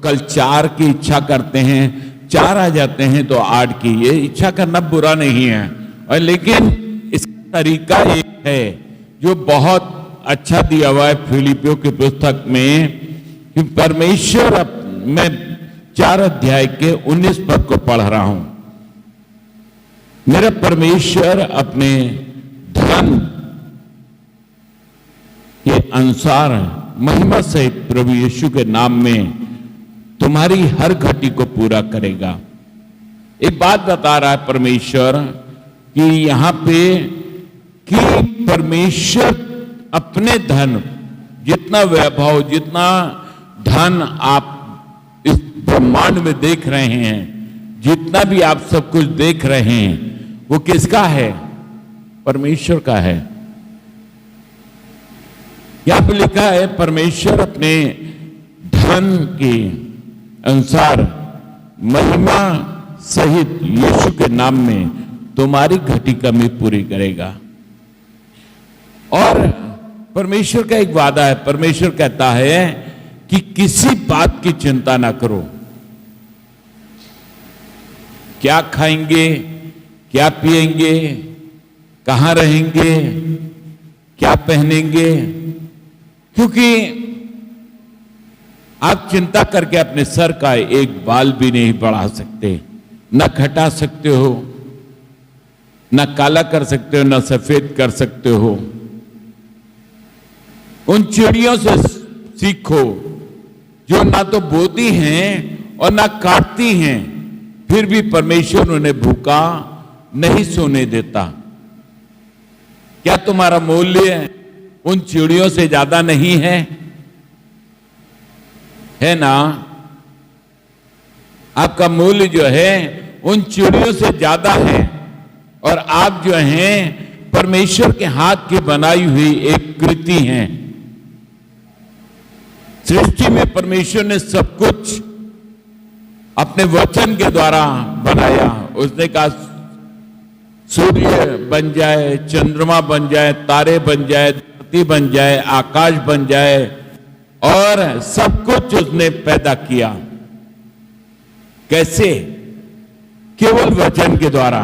कल 4 की इच्छा करते हैं, 4 आ जाते हैं तो 8 की, ये इच्छा करना बुरा नहीं है। और लेकिन इसका तरीका एक है जो बहुत अच्छा दिया हुआ है फिलिपियों की पुस्तक में, कि परमेश्वर, मैं 4 अध्याय के 19 पद को पढ़ रहा हूं। मेरा परमेश्वर अपने धन के अनुसार महिमा सहित प्रभु यीशु के नाम में तुम्हारी हर घटी को पूरा करेगा। एक बात बता रहा है परमेश्वर कि यहां पे कि परमेश्वर अपने धन, जितना वैभव, जितना धन आप इस ब्रह्मांड में देख रहे हैं, जितना भी आप सब कुछ देख रहे हैं, वो किसका है? परमेश्वर का है। यहां पे लिखा है परमेश्वर अपने धन के अनुसार महिमा सहित यीशु के नाम में तुम्हारी घटी कमी पूरी करेगा। और परमेश्वर का एक वादा है, परमेश्वर कहता है कि किसी बात की चिंता ना करो। क्या खाएंगे, क्या पिएंगे, कहां रहेंगे, क्या पहनेंगे, क्योंकि आप चिंता करके अपने सर का एक बाल भी नहीं बढ़ा सकते, न घटा सकते हो, न काला कर सकते हो, न सफेद कर सकते हो। उन चिड़ियों से सीखो जो ना तो बोती हैं और ना काटती हैं, फिर भी परमेश्वर उन्हें भूखा नहीं सोने देता। क्या तुम्हारा मूल्य उन चिड़ियों से ज्यादा नहीं है? है ना? आपका मूल्य जो है उन चिड़ियों से ज्यादा है। और आप जो हैं परमेश्वर के हाथ की बनाई हुई एक कृति हैं। सृष्टि में परमेश्वर ने सब कुछ अपने वचन के द्वारा बनाया। उसने कहा सूर्य बन जाए, चंद्रमा बन जाए, तारे बन जाए, धरती बन जाए, आकाश बन जाए, और सब कुछ उसने पैदा किया। कैसे? केवल वचन के द्वारा।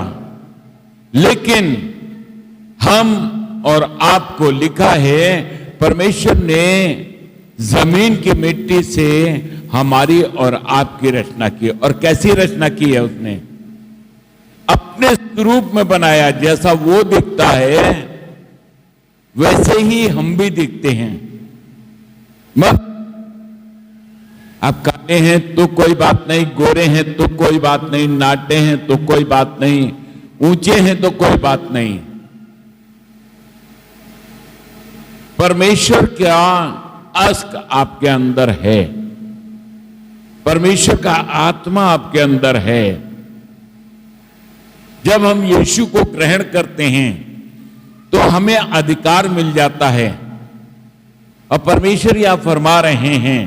लेकिन हम और आपको लिखा है परमेश्वर ने जमीन की मिट्टी से हमारी और आपकी रचना की। और कैसी रचना की है? उसने अपने स्वरूप में बनाया। जैसा वो दिखता है वैसे ही हम भी दिखते हैं। मत आप काले हैं तो कोई बात नहीं, गोरे हैं तो कोई बात नहीं, नाटे हैं तो कोई बात नहीं, ऊंचे हैं तो कोई बात नहीं। परमेश्वर का अस्क आपके अंदर है, परमेश्वर का आत्मा आपके अंदर है। जब हम यीशु को ग्रहण करते हैं तो हमें अधिकार मिल जाता है। और परमेश्वर यह फरमा रहे हैं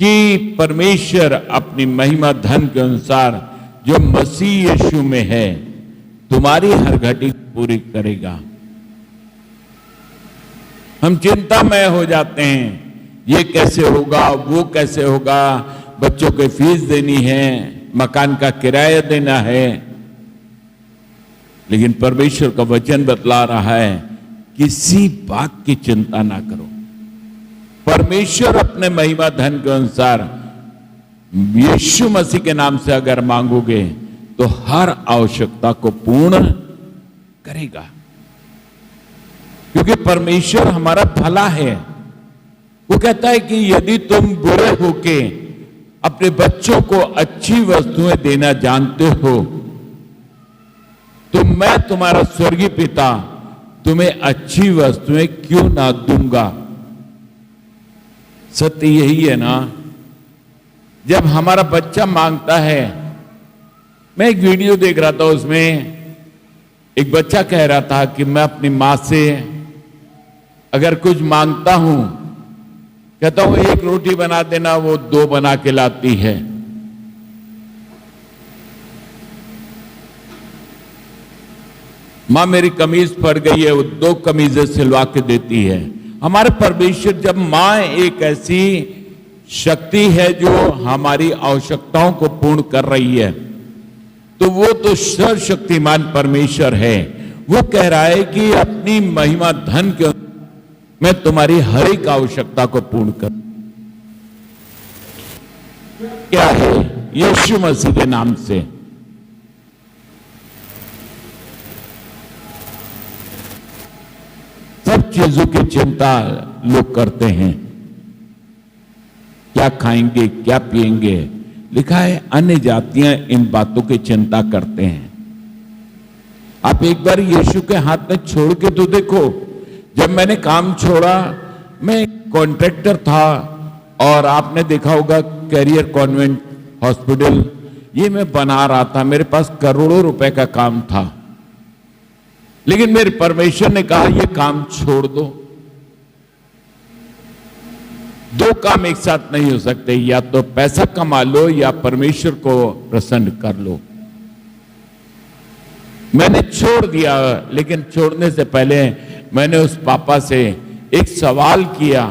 कि परमेश्वर अपनी महिमा धन के अनुसार जो मसीह यीशु में है तुम्हारी हर घटी पूरी करेगा। हम चिंतामय हो जाते हैं, ये कैसे होगा, वो कैसे होगा, बच्चों को फीस देनी है, मकान का किराया देना है। लेकिन परमेश्वर का वचन बतला रहा है किसी बात की चिंता ना करो। परमेश्वर अपने महिमा धन के अनुसार यीशु मसीह के नाम से अगर मांगोगे तो हर आवश्यकता को पूर्ण करेगा। क्योंकि परमेश्वर हमारा भला है। वो कहता है कि यदि तुम बुरे होके अपने बच्चों को अच्छी वस्तुएं देना जानते हो तो मैं तुम्हारा स्वर्गीय पिता तुम्हें अच्छी वस्तुएं क्यों ना दूंगा। सत्य यही है ना। जब हमारा बच्चा मांगता है, मैं एक वीडियो देख रहा था, उसमें एक बच्चा कह रहा था कि मैं अपनी मां से अगर कुछ मांगता हूं, कहता हूं 1 रोटी बना देना, वो 2 बना के लाती है। मां मेरी कमीज फट गई है, वो 2 कमीजें सिलवा के देती है। हमारे परमेश्वर, जब मां एक ऐसी शक्ति है जो हमारी आवश्यकताओं को पूर्ण कर रही है, तो वो तो सर्वशक्तिमान परमेश्वर है। वो कह रहा है कि अपनी महिमा धन के मैं तुम्हारी हर एक आवश्यकता को पूर्ण कर। क्या है? यीशु मसीह के नाम से सब चीजों की चिंता लोग करते हैं। क्या खाएंगे, क्या पिएंगे। लिखा है अन्य जातियां इन बातों की चिंता करते हैं। आप एक बार यीशु के हाथ में छोड़ के तो देखो। जब मैंने काम छोड़ा, मैं कॉन्ट्रैक्टर था और आपने देखा होगा कैरियर कॉन्वेंट हॉस्पिटल, ये मैं बना रहा था। मेरे पास करोड़ों रुपए का काम था, लेकिन मेरे परमेश्वर ने कहा ये काम छोड़ दो। दो काम एक साथ नहीं हो सकते, या तो पैसा कमा लो या परमेश्वर को प्रसन्न कर लो। मैंने छोड़ दिया, लेकिन छोड़ने से पहले मैंने उस पापा से एक सवाल किया,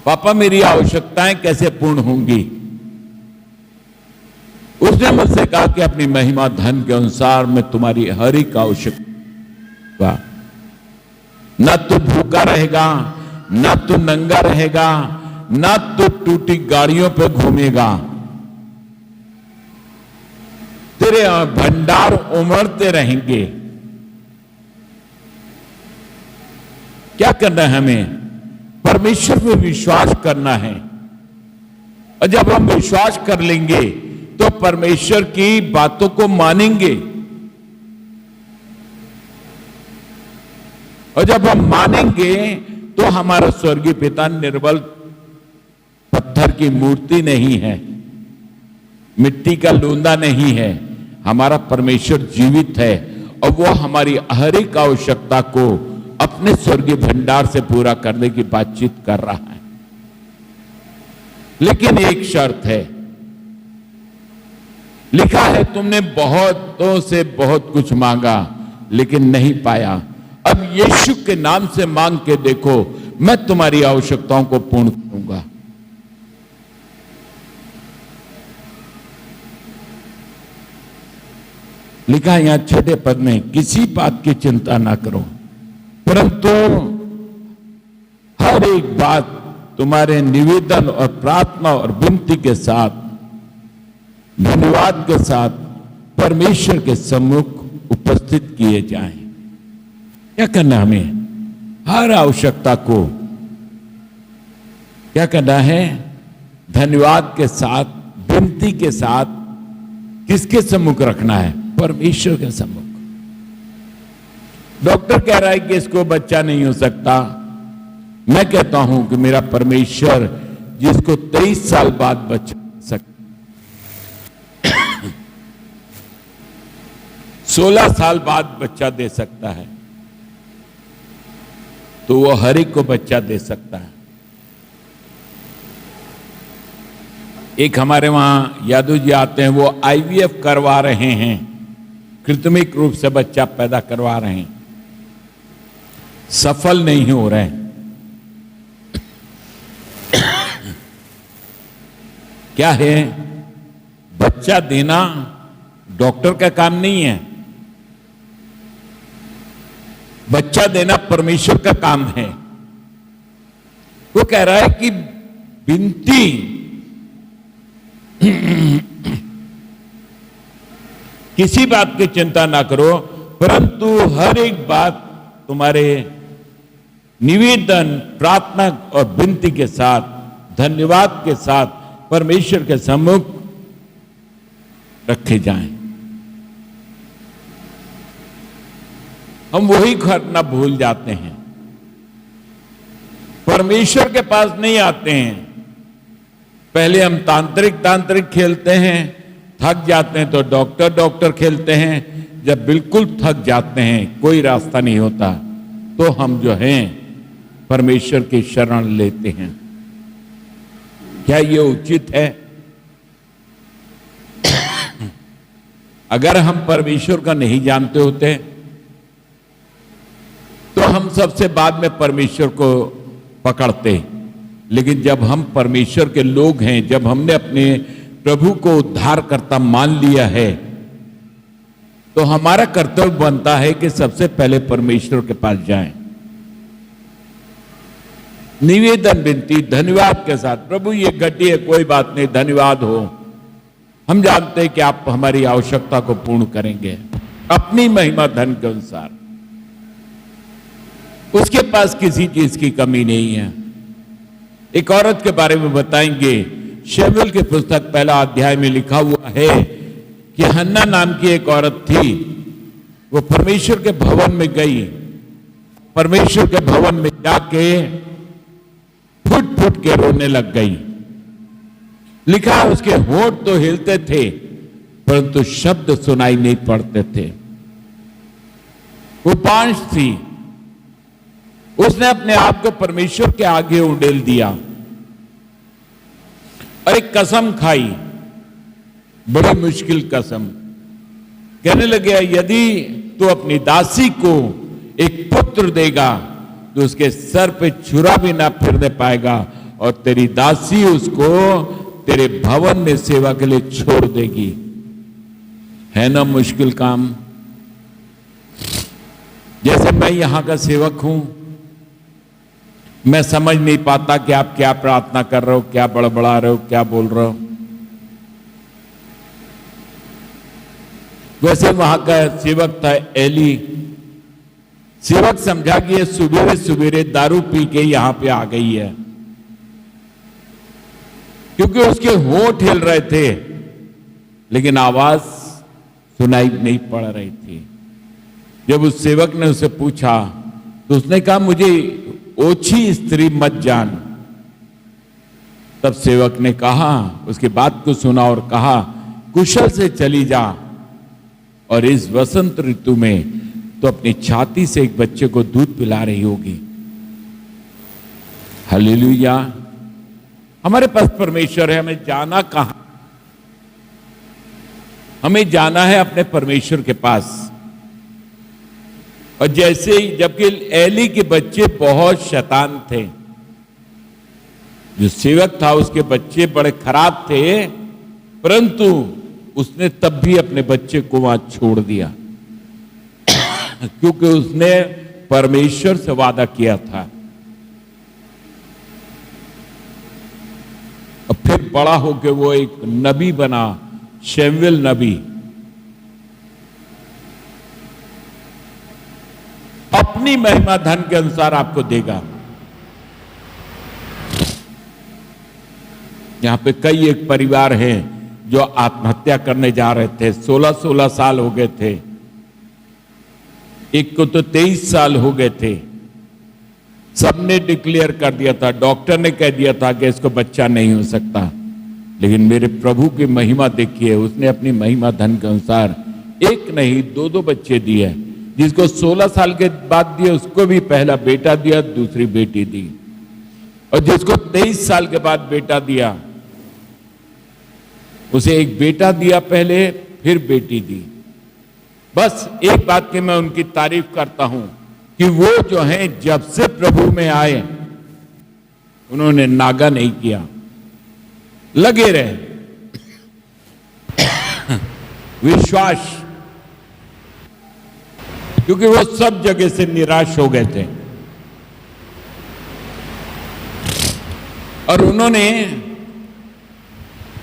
पापा मेरी आवश्यकताएं कैसे पूर्ण होंगी? उसने मुझसे कहा कि अपनी महिमा धन के अनुसार मैं तुम्हारी हर एक आवश्यकता, न तो भूखा रहेगा, न तो नंगा रहेगा, न तो टूटी गाड़ियों पर घूमेगा। तेरे भंडार उमड़ते रहेंगे। क्या करना है हमें? परमेश्वर पे विश्वास करना है। और जब हम विश्वास कर लेंगे तो परमेश्वर की बातों को मानेंगे। और जब हम मानेंगे तो हमारा स्वर्गीय पिता निर्बल पत्थर की मूर्ति नहीं है, मिट्टी का लूंदा नहीं है। हमारा परमेश्वर जीवित है और वो हमारी हर एक आवश्यकता को अपने स्वर्गीय भंडार से पूरा करने की बातचीत कर रहा है। लेकिन एक शर्त है, लिखा है तुमने बहुतों से बहुत कुछ मांगा लेकिन नहीं पाया। अब यीशु के नाम से मांग के देखो, मैं तुम्हारी आवश्यकताओं को पूर्ण करूंगा। लिखा है यहां छठे पद में, किसी बात की चिंता ना करो, परंतु हर एक बात तुम्हारे निवेदन और प्रार्थना और विनती के साथ, धन्यवाद के साथ परमेश्वर के सम्मुख उपस्थित किए जाएं। क्या करना हमें? हर आवश्यकता को क्या करना है? धन्यवाद के साथ, विनती के साथ किसके सम्मुख रखना है? परमेश्वर के सम्मुख। डॉक्टर कह रहा है कि इसको बच्चा नहीं हो सकता। मैं कहता हूं कि मेरा परमेश्वर जिसको 23 साल बाद बच्चा सकता, 16 साल बाद बच्चा दे सकता है, तो वो हर एक को बच्चा दे सकता है। एक हमारे वहां यादव जी आते हैं, वो आईवीएफ करवा रहे हैं, कृत्रिमिक रूप से बच्चा पैदा करवा रहे हैं, सफल नहीं हो रहे हैं। क्या है? बच्चा देना डॉक्टर का काम नहीं है, बच्चा देना परमेश्वर का काम है। वो कह रहा है कि विनती किसी बात की चिंता ना करो, परंतु हर एक बात तुम्हारे निवेदन, प्रार्थना और विनती के साथ, धन्यवाद के साथ परमेश्वर के सम्मुख रखे जाएं। हम वही करना भूल जाते हैं, परमेश्वर के पास नहीं आते हैं। पहले हम तांत्रिक खेलते हैं, थक जाते हैं तो डॉक्टर खेलते हैं। जब बिल्कुल थक जाते हैं, कोई रास्ता नहीं होता, तो हम जो हैं परमेश्वर की शरण लेते हैं। क्या ये उचित है? अगर हम परमेश्वर का नहीं जानते होते तो हम सबसे बाद में परमेश्वर को पकड़ते, लेकिन जब हम परमेश्वर के लोग हैं, जब हमने अपने प्रभु को उद्धारकर्ता मान लिया है, तो हमारा कर्तव्य बनता है कि सबसे पहले परमेश्वर के पास जाएं, निवेदन विनती धन्यवाद के साथ, प्रभु ये घटी है कोई बात नहीं, धन्यवाद हो, हम जानते हैं कि आप हमारी आवश्यकता को पूर्ण करेंगे अपनी महिमा धन के अनुसार। उसके पास किसी चीज की कमी नहीं है। एक औरत के बारे में बताएंगे, शमूएल की पुस्तक पहला अध्याय में लिखा हुआ है कि हन्ना नाम की एक औरत थी, वो परमेश्वर के भवन में गई, परमेश्वर के भवन में जाके फुट फुट के रोने लग गई। लिखा है उसके होंठ तो हिलते थे परंतु शब्द सुनाई नहीं पड़ते थे। वो बांझ थी, उसने अपने आप को परमेश्वर के आगे उंडेल दिया और एक कसम खाई, बड़ी मुश्किल कसम। कहने लगे यदि तू अपनी दासी को एक पुत्र देगा तो उसके सर पे छुरा भी ना फिरने पाएगा और तेरी दासी उसको तेरे भवन में सेवा के लिए छोड़ देगी। है ना मुश्किल काम। जैसे मैं यहां का सेवक हूं, मैं समझ नहीं पाता कि आप क्या प्रार्थना कर रहे हो, क्या बड़बड़ा रहे हो, क्या बोल रहे हो। वैसे वहां का सेवक था एली। सेवक समझा कि ये सुबेरे सुबेरे दारू पी के यहां पे आ गई है, क्योंकि उसके होंठ हिल रहे थे लेकिन आवाज सुनाई नहीं पड़ रही थी। जब उस सेवक ने उसे पूछा तो उसने कहा मुझे ओछी स्त्री मत जान। तब सेवक ने कहा, उसकी बात को सुना और कहा कुशल से चली जा और इस वसंत ऋतु में तो अपनी छाती से एक बच्चे को दूध पिला रही होगी। हालेलुया। हमारे पास परमेश्वर है, हमें जाना कहां? हमें जाना है अपने परमेश्वर के पास। और जैसे ही, जबकि एली के बच्चे बहुत शैतान थे, जो सेवक था उसके बच्चे बड़े खराब थे, परंतु उसने तब भी अपने बच्चे को वहां छोड़ दिया क्योंकि उसने परमेश्वर से वादा किया था। और फिर बड़ा होकर वो एक नबी बना, शमूएल नबी। अपनी महिमा धन के अनुसार आपको देगा। यहां पे कई एक परिवार हैं जो आत्महत्या करने जा रहे थे। 16-16 साल हो गए थे, एक को तो 23 साल हो गए थे। सबने डिक्लेयर कर दिया था, डॉक्टर ने कह दिया था कि इसको बच्चा नहीं हो सकता, लेकिन मेरे प्रभु की महिमा देखिए, उसने अपनी महिमा धन के अनुसार एक नहीं 2-2 बच्चे दिए। जिसको 16 साल के बाद दिए उसको भी पहला बेटा दिया, दूसरी बेटी दी, और जिसको 23 साल के बाद बेटा दिया उसे एक बेटा दिया पहले, फिर बेटी दी। बस एक बात की मैं उनकी तारीफ करता हूं कि वो जो हैं जब से प्रभु में आए उन्होंने नागा नहीं किया, लगे रहे। विश्वास, क्योंकि वो सब जगह से निराश हो गए थे और उन्होंने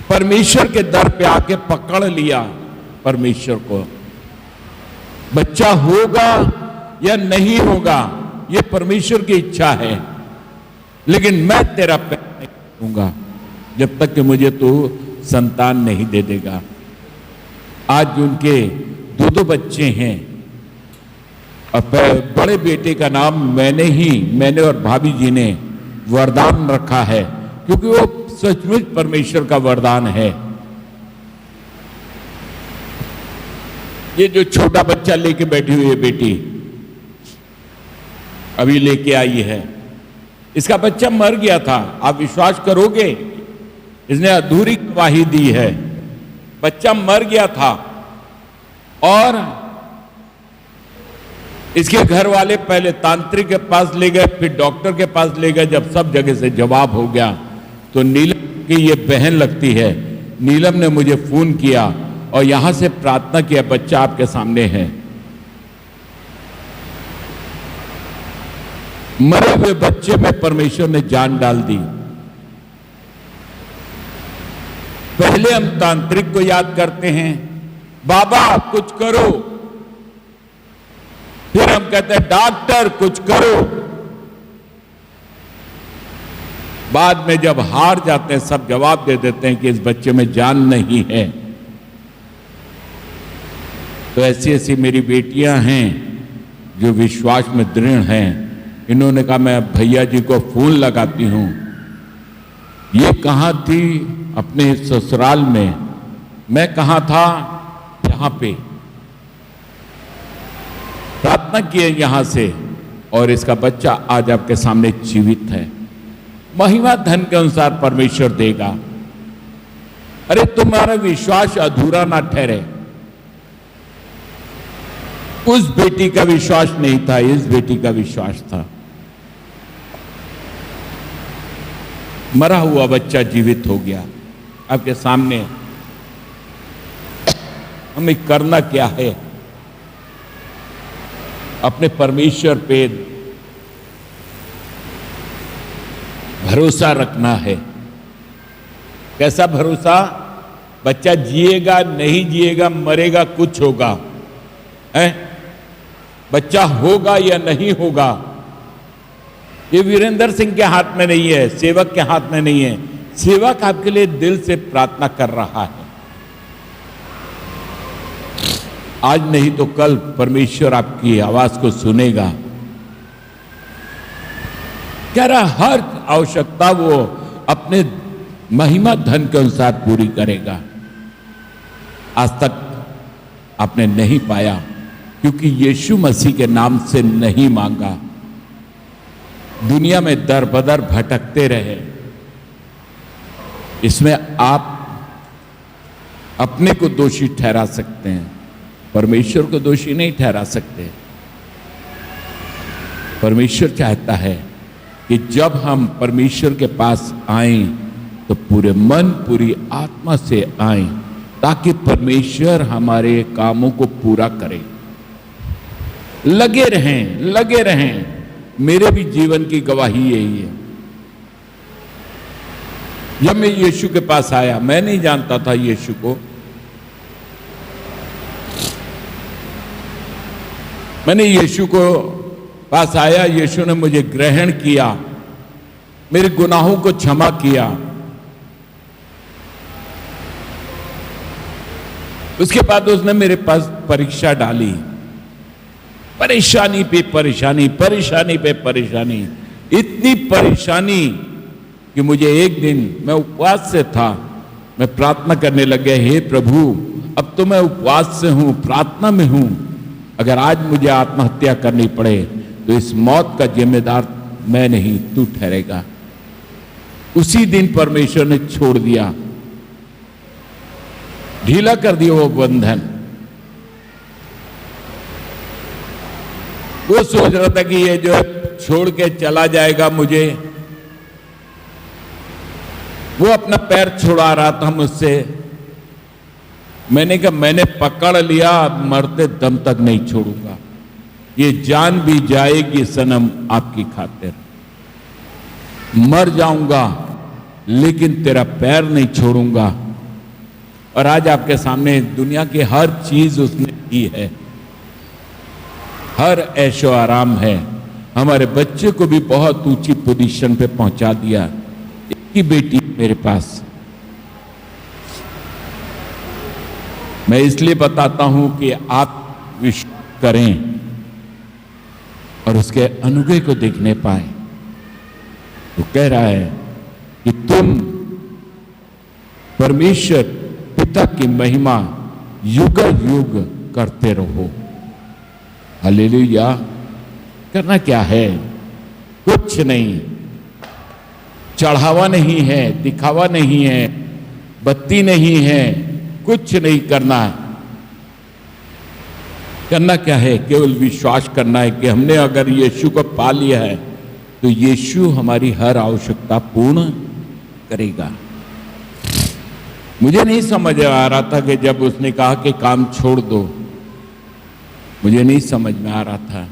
परमेश्वर के दर पे आके पकड़ लिया परमेश्वर को। बच्चा होगा या नहीं होगा ये परमेश्वर की इच्छा है, लेकिन मैं तेरा पैर नहीं दूंगा जब तक कि मुझे तू संतान नहीं दे देगा। आज उनके 2-2 बच्चे हैं और बड़े बेटे का नाम मैंने और भाभी जी ने वरदान रखा है, क्योंकि वो सचमुच परमेश्वर का वरदान है। ये जो छोटा बच्चा लेके बैठी हुई है बेटी, अभी लेके आई है, इसका बच्चा मर गया था। आप विश्वास करोगे, इसने अधूरी गवाही दी है। बच्चा मर गया था और इसके घर वाले पहले तांत्रिक के पास ले गए, फिर डॉक्टर के पास ले गए। जब सब जगह से जवाब हो गया तो नीलम की ये बहन लगती है, नीलम ने मुझे फोन किया और यहां से प्रार्थना किया, बच्चा आपके सामने है। मरे हुए बच्चे में परमेश्वर ने जान डाल दी। पहले हम तांत्रिक को याद करते हैं, बाबा कुछ करो, फिर हम कहते हैं डॉक्टर कुछ करो। बाद में जब हार जाते हैं सब जवाब दे देते हैं कि इस बच्चे में जान नहीं है। तो ऐसी ऐसी मेरी बेटियां हैं जो विश्वास में दृढ़ हैं। इन्होंने कहा मैं भैया जी को फोन लगाती हूं। ये कहां थी? अपने ससुराल में। मैं कहां था? यहां पे प्रार्थना किए यहां से, और इसका बच्चा आज आपके सामने जीवित है। महिमा धन के अनुसार परमेश्वर देगा। अरे तुम्हारा विश्वास अधूरा ना ठहरे। उस बेटी का विश्वास नहीं था, इस बेटी का विश्वास था। मरा हुआ बच्चा जीवित हो गया आपके सामने। हमें करना क्या है? अपने परमेश्वर पे भरोसा रखना है। कैसा भरोसा? बच्चा जिएगा नहीं जिएगा, मरेगा कुछ होगा, है? बच्चा होगा या नहीं होगा, ये वीरेंद्र सिंह के हाथ में नहीं है, सेवक के हाथ में नहीं है। सेवक आपके लिए दिल से प्रार्थना कर रहा है। आज नहीं तो कल परमेश्वर आपकी आवाज को सुनेगा। कह रहा हर आवश्यकता वो अपने महिमा धन के अनुसार पूरी करेगा। आज तक आपने नहीं पाया क्योंकि यीशु मसीह के नाम से नहीं मांगा। दुनिया में दर बदर भटकते रहे। इसमें आप अपने को दोषी ठहरा सकते हैं, परमेश्वर को दोषी नहीं ठहरा सकते। परमेश्वर चाहता है कि जब हम परमेश्वर के पास आएं तो पूरे मन पूरी आत्मा से आएं, ताकि परमेश्वर हमारे कामों को पूरा करे। लगे रहें, लगे रहें। मेरे भी जीवन की गवाही यही है। जब मैं यीशु के पास आया, मैं नहीं जानता था यीशु को। मैंने यीशु को पास आया, यीशु ने मुझे ग्रहण किया, मेरे गुनाहों को क्षमा किया। उसके बाद उसने मेरे पास परीक्षा डाली, परेशानी पे परेशानी, परेशानी पे परेशानी, इतनी परेशानी कि मुझे एक दिन, मैं उपवास से था, मैं प्रार्थना करने लग गया, हे प्रभु अब तो मैं उपवास से हूं, प्रार्थना में हूं, अगर आज मुझे आत्महत्या करनी पड़े तो इस मौत का जिम्मेदार मैं नहीं, तू ठहरेगा। उसी दिन परमेश्वर ने छोड़ दिया, ढीला कर दिया वो बंधन। वो सोच रहा था कि ये जो है छोड़ के चला जाएगा मुझे, वो अपना पैर छुड़ा रहा था मुझसे। मैंने कहा मैंने पकड़ लिया, मरते दम तक नहीं छोड़ूंगा, ये जान भी जाएगी सनम आपकी खातिर, मर जाऊंगा लेकिन तेरा पैर नहीं छोड़ूंगा। और आज आपके सामने दुनिया की हर चीज उसने की है, हर ऐशो आराम है, हमारे बच्चे को भी बहुत ऊंची पोजीशन पे पहुंचा दिया। एक ही बेटी मेरे पास। मैं इसलिए बताता हूं कि आप विश्वास करें और उसके अनुग्रह को देखने पाए। वो कह रहा है कि तुम परमेश्वर पिता की महिमा युग युग करते रहो। हालेलुया। करना क्या है? कुछ नहीं, चढ़ावा नहीं है, दिखावा नहीं है, बत्ती नहीं है, कुछ नहीं करना है। करना क्या है? केवल विश्वास करना है कि हमने अगर यीशु को पा लिया है तो यीशु हमारी हर आवश्यकता पूर्ण करेगा। मुझे नहीं समझ आ रहा था कि जब उसने कहा कि काम छोड़ दो, मुझे नहीं समझ में आ रहा था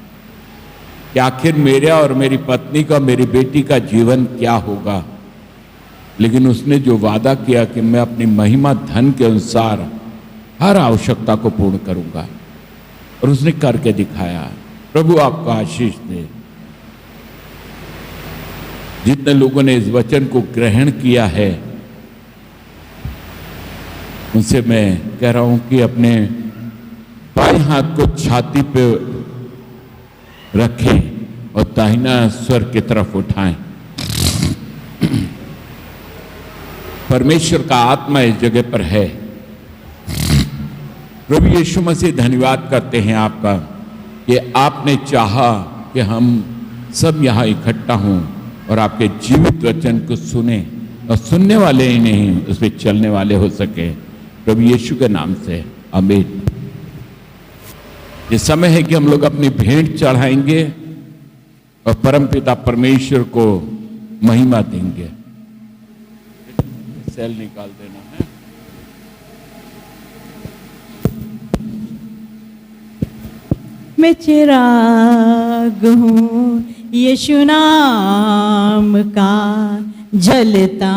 कि आखिर मेरा और मेरी पत्नी का, मेरी बेटी का जीवन क्या होगा। लेकिन उसने जो वादा किया कि मैं अपनी महिमा धन के अनुसार हर आवश्यकता को पूर्ण करूंगा, और उसने करके दिखाया। प्रभु आपको आशीष दे। जितने लोगों ने इस वचन को ग्रहण किया है, उनसे मैं कह रहा हूं कि अपने बाएं हाथ को छाती पे रखें और दाहिना स्वर की तरफ उठाएं। परमेश्वर का आत्मा इस जगह पर है। प्रभु यीशु मसीह, धन्यवाद करते हैं आपका कि आपने चाहा कि हम सब यहाँ इकट्ठा हों और आपके जीवित वचन को सुने, और सुनने वाले ही नहीं, उस पर चलने वाले हो सके। प्रभु यीशु के नाम से आमीन। ये समय है कि हम लोग अपनी भेंट चढ़ाएंगे और परमपिता परमेश्वर को महिमा देंगे। सेल निकाल देना है। मैं चिराग हूँ यीशु नाम का, जलता